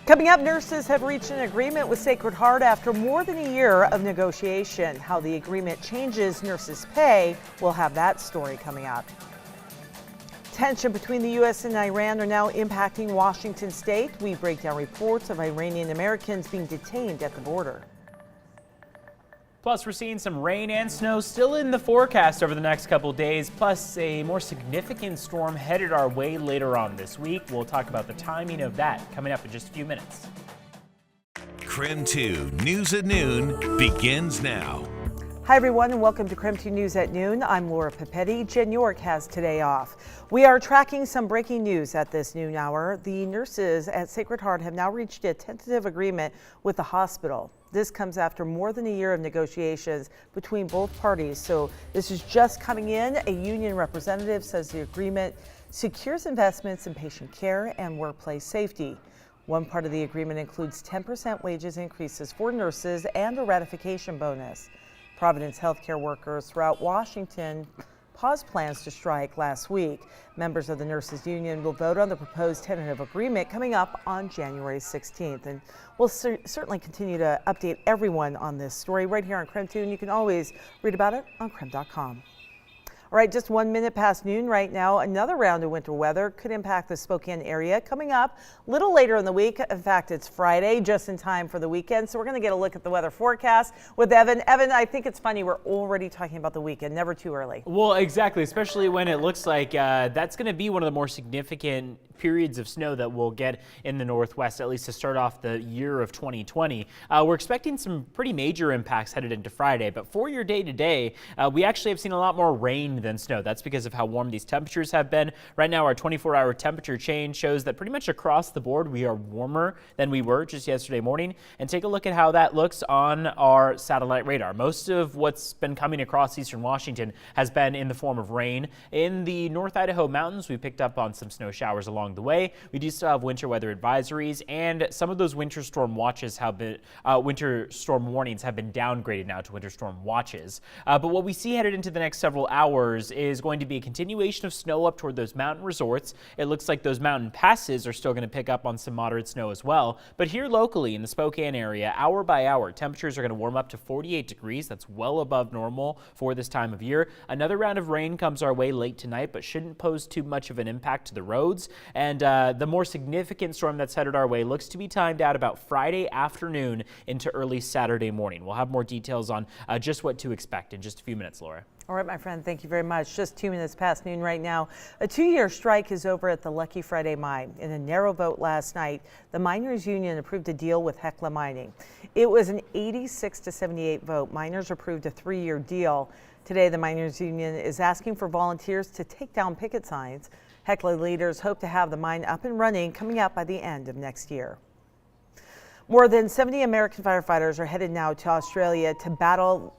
Coming up, nurses have reached an agreement with Sacred Heart after more than a year of negotiation. How the agreement changes nurses' pay, we'll have that story coming up. Tension between the U.S. and Iran are now impacting Washington state. We break down reports of Iranian Americans being detained at the border. Plus, we're seeing some rain and snow still in the forecast over the next couple days, plus a more significant storm headed our way later on this week. We'll talk about the timing of that coming up in just a few minutes. KREM 2 News at Noon begins now. Hi everyone and welcome to KREM 2 News at Noon. I'm Laura Papetti. Jen York has today off. We are tracking some breaking news at this noon hour. The nurses at Sacred Heart have now reached a tentative agreement with the hospital. This comes after more than a year of negotiations between both parties. So this is just coming in. A union representative says the agreement secures investments in patient care and workplace safety. One part of the agreement includes 10% wages increases for nurses and a ratification bonus. Providence healthcare workers throughout Washington paused plans to strike last week. Members of the nurses union will vote on the proposed tentative agreement coming up on January 16th. And we'll certainly continue to update everyone on this story right here on KREM 2, and you can always read about it on KREM.com. All right, just 1 minute past noon right now. Another round of winter weather could impact the Spokane area coming up a little later in the week. In fact, it's Friday, just in time for the weekend. So we're going to get a look at the weather forecast with Evan. Evan, I think it's funny we're already talking about the weekend. Never too early. Well, exactly, especially when it looks like that's going to be one of the more significant periods of snow that we'll get in the Northwest, at least to start off the year of 2020. We're expecting some pretty major impacts headed into Friday, but for your day to day, we actually have seen a lot more rain than snow. That's because of how warm these temperatures have been. Right now, our 24-hour temperature change shows that pretty much across the board, we are warmer than we were just yesterday morning. And take a look at how that looks on our satellite radar. Most of what's been coming across eastern Washington has been in the form of rain. In the North Idaho mountains, we picked up on some snow showers along the way. We do still have winter weather advisories, and some of those winter storm watches have been, winter storm warnings have been downgraded now to winter storm watches. But what we see headed into the next several hours is going to be a continuation of snow up toward those mountain resorts. It looks like those mountain passes are still going to pick up on some moderate snow as well. But here locally in the Spokane area, hour by hour, temperatures are going to warm up to 48 degrees. That's well above normal for this time of year. Another round of rain comes our way late tonight, but shouldn't pose too much of an impact to the roads. And the more significant storm that's headed our way looks to be timed out about Friday afternoon into early Saturday morning. We'll have more details on just what to expect in just a few minutes, Laura. All right, my friend, thank you very much. Just 2 minutes past noon right now. A 2-year strike is over at the Lucky Friday Mine. In a narrow vote last night, the miners union approved a deal with Hecla Mining. It was an 86-78 vote. Miners approved a 3-year deal. Today, the miners union is asking for volunteers to take down picket signs. Hecla leaders hope to have the mine up and running coming up by the end of next year. More than 70 American firefighters are headed now to Australia to battle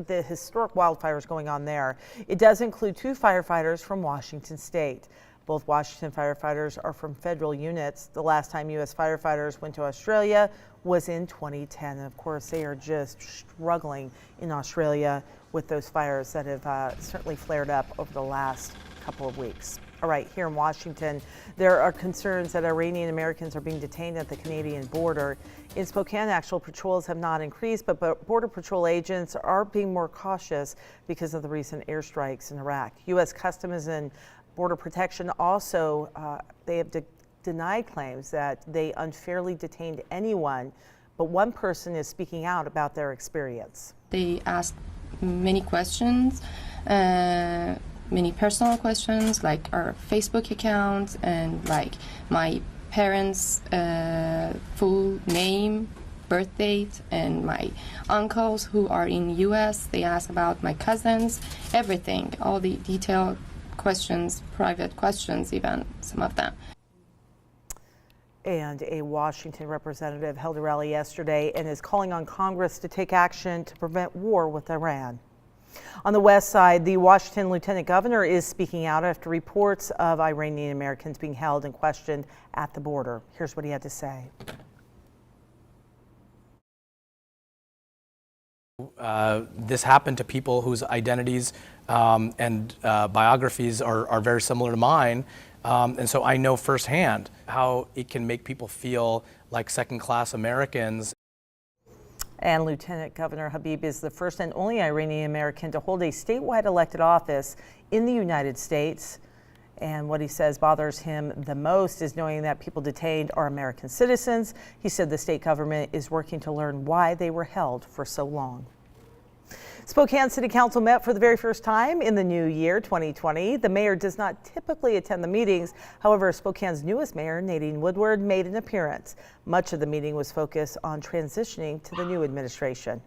the historic wildfires going on there. It does include 2 firefighters from Washington state. Both Washington firefighters are from federal units. The last time U.S. firefighters went to Australia was in 2010. And of course, they are just struggling in Australia with those fires that have certainly flared up over the last couple of weeks. All right, here in Washington, there are concerns that Iranian Americans are being detained at the Canadian border. In Spokane, actual patrols have not increased, but Border Patrol agents are being more cautious because of the recent airstrikes in Iraq. U.S. Customs and Border Protection also, they have denied claims that they unfairly detained anyone, but one person is speaking out about their experience. They asked many questions. Many personal questions like our Facebook account and like my parents' full name, birth date, and my uncles who are in US. They ask about my cousins, everything, all the detailed questions, private questions even, some of them. And a Washington representative held a rally yesterday and is calling on Congress to take action to prevent war with Iran. On the west side, the Washington Lieutenant Governor is speaking out after reports of Iranian Americans being held and questioned at the border. Here's what he had to say. This happened to people whose identities and biographies are very similar to mine. And so I know firsthand how it can make people feel like second-class Americans. And Lieutenant Governor Habib is the first and only Iranian American to hold a statewide elected office in the United States. And what he says bothers him the most is knowing that people detained are American citizens. He said the state government is working to learn why they were held for so long. Spokane City Council met for the very first time in the new year, 2020. The mayor does not typically attend the meetings. However, Spokane's newest mayor, Nadine Woodward, made an appearance. Much of the meeting was focused on transitioning to the new administration.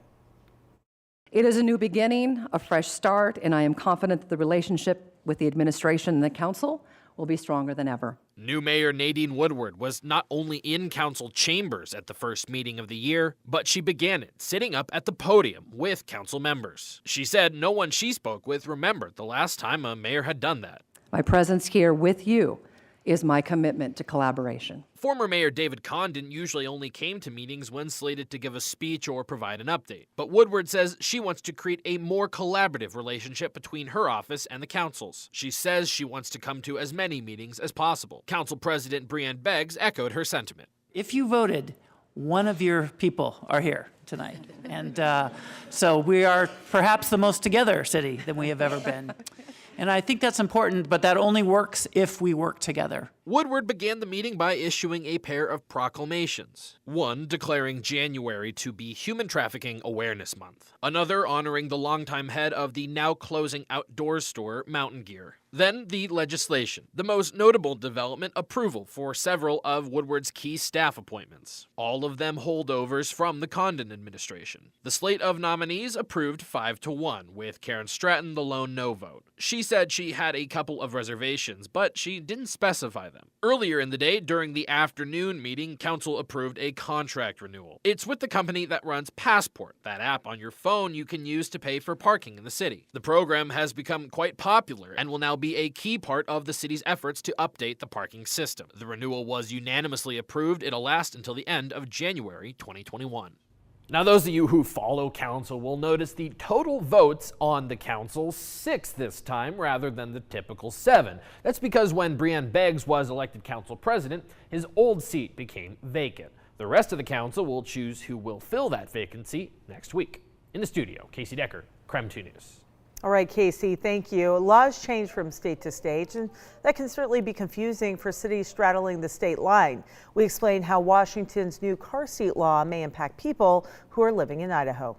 It is a new beginning, a fresh start, and I am confident that the relationship with the administration and the council will be stronger than ever. New Mayor Nadine Woodward was not only in council chambers at the first meeting of the year, but she began it sitting up at the podium with council members. She said no one she spoke with remembered the last time a mayor had done that. My presence here with you is my commitment to collaboration. Former Mayor David Condon usually only came to meetings when slated to give a speech or provide an update. But Woodward says she wants to create a more collaborative relationship between her office and the councils. She says she wants to come to as many meetings as possible. Council President Breanne Beggs echoed her sentiment. If you voted, one of your people are here tonight. And so we are perhaps the most together city than we have ever been. And I think that's important, but that only works if we work together. Woodward began the meeting by issuing a pair of proclamations. One declaring January to be Human Trafficking Awareness Month. Another honoring the longtime head of the now closing outdoor store, Mountain Gear. Then the legislation. The most notable development, approval for several of Woodward's key staff appointments. All of them holdovers from the Condon administration. The slate of nominees approved 5-1, with Karen Stratton the lone no vote. She said she had a couple of reservations, but she didn't specify them. Earlier in the day, during the afternoon meeting, council approved a contract renewal. It's with the company that runs Passport, that app on your phone you can use to pay for parking in the city. The program has become quite popular and will now be a key part of the city's efforts to update the parking system. The renewal was unanimously approved. It'll last until the end of January 2021. Now, those of you who follow council will notice the total votes on the council 6 this time rather than the typical 7. That's because when Breanne Beggs was elected council president, his old seat became vacant. The rest of the council will choose who will fill that vacancy next week. In the studio, Casey Decker, KREM 2 News. All right, Casey, thank you. Laws change from state to state, and that can certainly be confusing for cities straddling the state line. We explain how Washington's new car seat law may impact people who are living in Idaho.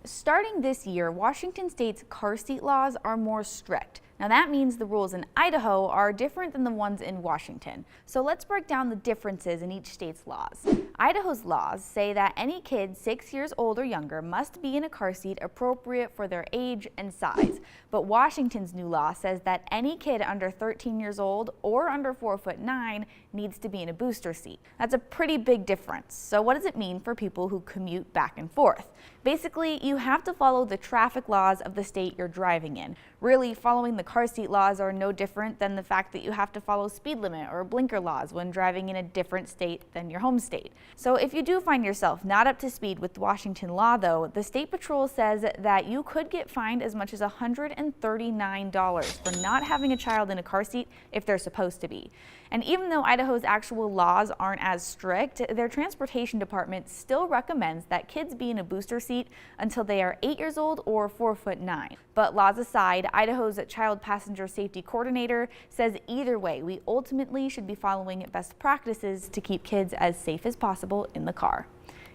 Starting this year, Washington state's car seat laws are more strict. Now that means the rules in Idaho are different than the ones in Washington. So let's break down the differences in each state's laws. Idaho's laws say that any kid 6 years old or younger must be in a car seat appropriate for their age and size. But Washington's new law says that any kid under 13 years old or under 4'9" needs to be in a booster seat. That's a pretty big difference. So what does it mean for people who commute back and forth? Basically, you have to follow the traffic laws of the state you're driving in. Really, following the car seat laws are no different than the fact that you have to follow speed limit or blinker laws when driving in a different state than your home state. So if you do find yourself not up to speed with Washington law though, the State Patrol says that you could get fined as much as $139 for not having a child in a car seat if they're supposed to be. And even though Idaho's actual laws aren't as strict, their transportation department still recommends that kids be in a booster seat until they are 8 years old or 4'9". But laws aside, Idaho's child passenger safety coordinator says either way, we ultimately should be following best practices to keep kids as safe as possible in the car.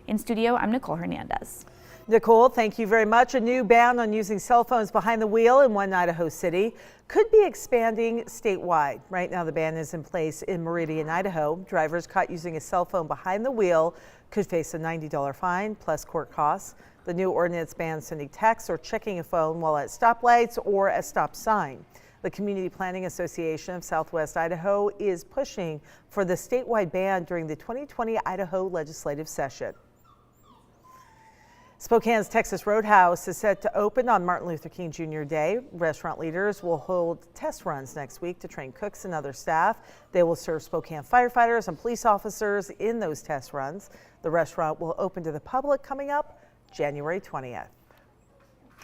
In studio, I'm Nicole Hernandez. Nicole, thank you very much. A new ban on using cell phones behind the wheel in one Idaho city could be expanding statewide. Right now, the ban is in place in Meridian, Idaho. Drivers caught using a cell phone behind the wheel could face a $90 fine plus court costs. The new ordinance bans sending texts or checking a phone while at stoplights or a stop sign. The Community Planning Association of Southwest Idaho is pushing for the statewide ban during the 2020 Idaho legislative session. Spokane's Texas Roadhouse is set to open on Martin Luther King Jr. Day. Restaurant leaders will hold test runs next week to train cooks and other staff. They will serve Spokane firefighters and police officers in those test runs. The restaurant will open to the public coming up January 20th.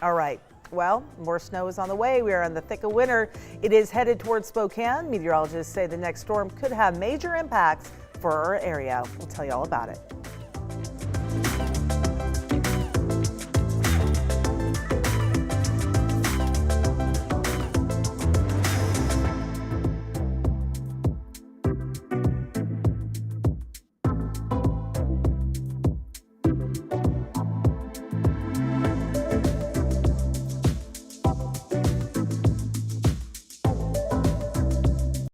All right, Well, more snow is on the way. We are in the thick of winter. It is headed towards Spokane. Meteorologists say the next storm could have major impacts for our area. We'll tell you all about it.